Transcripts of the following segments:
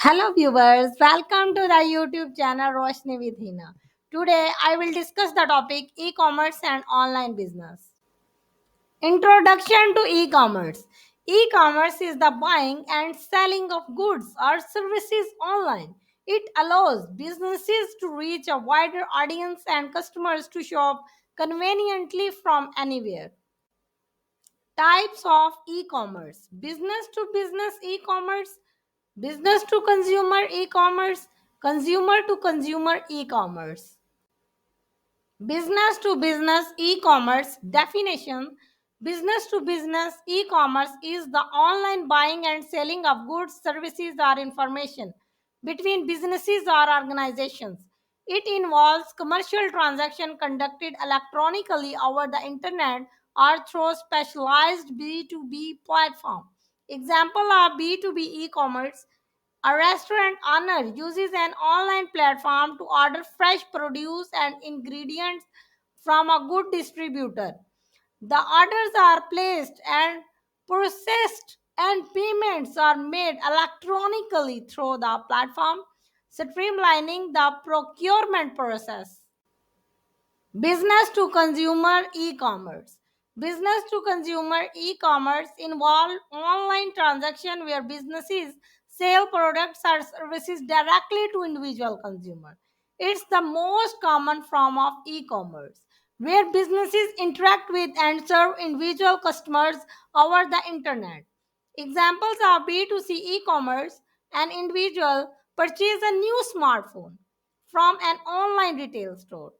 Hello viewers, welcome to the YouTube channel Roshni with Hina. Today I will discuss the topic e-commerce and online business. Introduction to e-commerce. E-commerce is the buying and selling of goods or services online. It allows businesses to reach a wider audience and customers to shop conveniently from anywhere. Types of e-commerce: business to business e-commerce, business to consumer e-commerce, consumer to consumer e-commerce. Business to business e-commerce definition: business to business e-commerce is the online buying and selling of goods, services, or information between businesses or organizations. It involves commercial transaction conducted electronically over the internet or through specialized B2B platform. Example of B2B e-commerce: a restaurant owner uses an online platform to order fresh produce and ingredients from a good distributor. The orders are placed and processed, and payments are made electronically through the platform, streamlining the procurement process. Business to consumer e-commerce. Business to consumer e-commerce involve online transaction where businesses sell products or services directly to individual consumer. It's the most common form of e-commerce where businesses interact with and serve individual customers over the internet. Examples of B2C e-commerce: an individual purchases a new smartphone from an online retail store.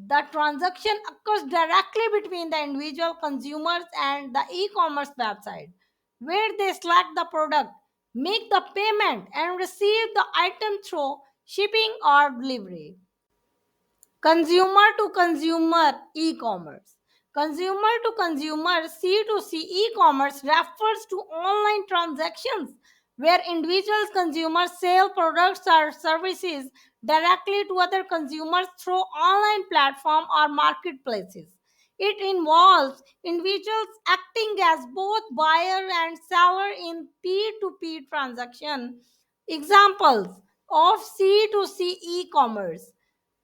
The transaction occurs directly between the individual consumers and the e-commerce website, where they select the product, make the payment, and receive the item through shipping or delivery. Consumer to consumer e-commerce. Consumer to consumer C2C e-commerce refers to online transactions where individuals consumers sell products or services directly to other consumers through online platform or marketplaces. It involves individuals acting as both buyer and seller in P2P transaction. Examples of C2C e-commerce: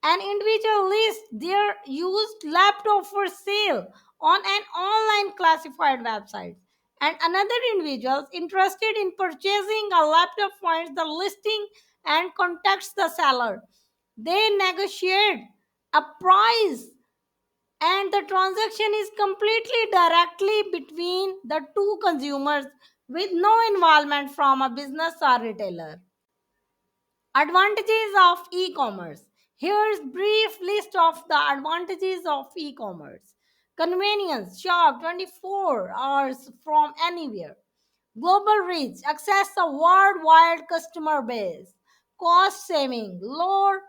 an individual lists their used laptop for sale on an online classified website, and another individual interested in purchasing a laptop finds the listing and contacts the seller. They negotiate a price, and the transaction is completely directly between the two consumers with no involvement from a business or retailer. Advantages of e-commerce. Here's brief list of the advantages of e-commerce. Convenience: shop 24 hours from anywhere. Global reach: access a worldwide customer base. Cost saving: lower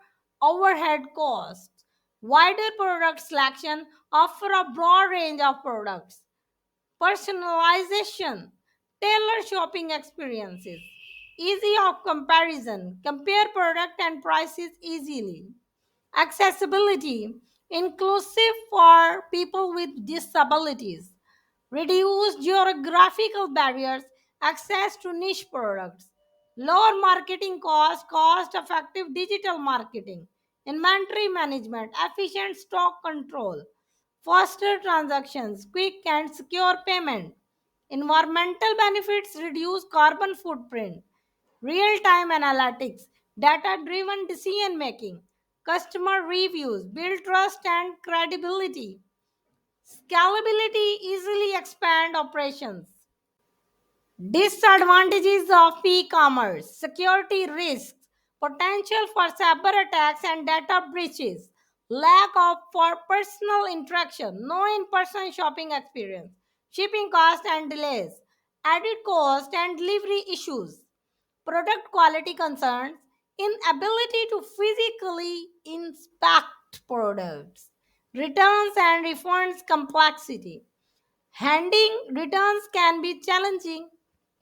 overhead costs. Wider product selection: offer a broad range of products. Personalization: tailor shopping experiences. Easy of comparison: compare product and prices easily. Accessibility: inclusive for people with disabilities. Reduce geographical barriers, access to niche products. Lower marketing cost, cost effective digital marketing. Inventory management, efficient stock control. Faster transactions, quick and secure payment. Environmental benefits: reduce carbon footprint. Real time analytics, data driven decision making. Customer reviews, build trust and credibility. Scalability, easily expand operations. Disadvantages of e-commerce: security risks, potential for cyber attacks and data breaches, lack of for personal interaction, no in-person shopping experience, shipping costs and delays, added cost and delivery issues, product quality concerns, inability to physically inspect products, returns and refunds complexity. Handing returns can be challenging.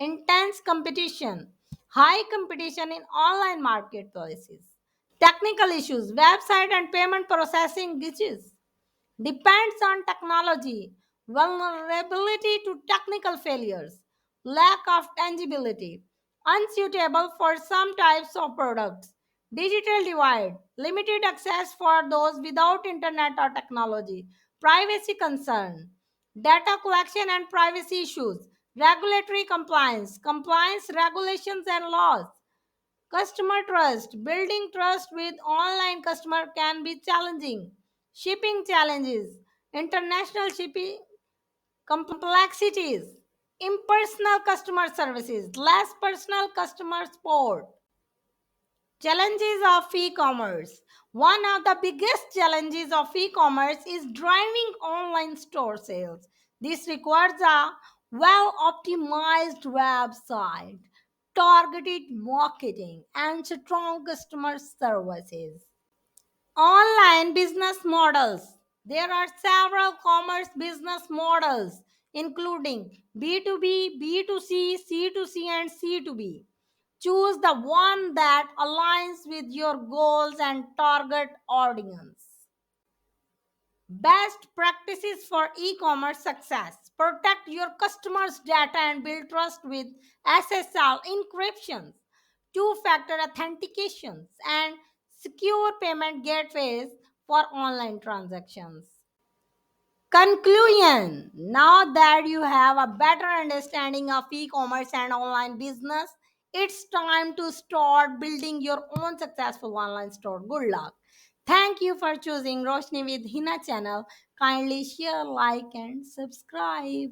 Intense competition, high competition in online marketplaces. Technical issues, website and payment processing glitches. Depends on technology, vulnerability to technical failures, lack of tangibility. unsuitable for some types of products. Digital divide, limited access for those without internet or technology. Privacy concern, data collection and privacy issues. Regulatory compliance, compliance regulations and laws. Customer trust, building trust with online customer can be challenging. Shipping challenges, international shipping complexities, impersonal customer services, less personal customer support. Challenges of e-commerce. One of the biggest challenges of e-commerce is driving online store sales. This requires a well-optimized website, targeted marketing, and strong customer services. Online business models. There are several commerce business models, including B2B, B2C, C2C, and C2B. Choose the one that aligns with your goals and target audience. Best practices for e-commerce success. Protect your customers' data and build trust with SSL encryptions, two-factor authentications, and secure payment gateways for online transactions. Conclusion. Now that you have a better understanding of e-commerce and online business, it's time to start building your own successful online store. Good luck. Thank you for choosing Roshni with Hina channel. Kindly share, like, and subscribe.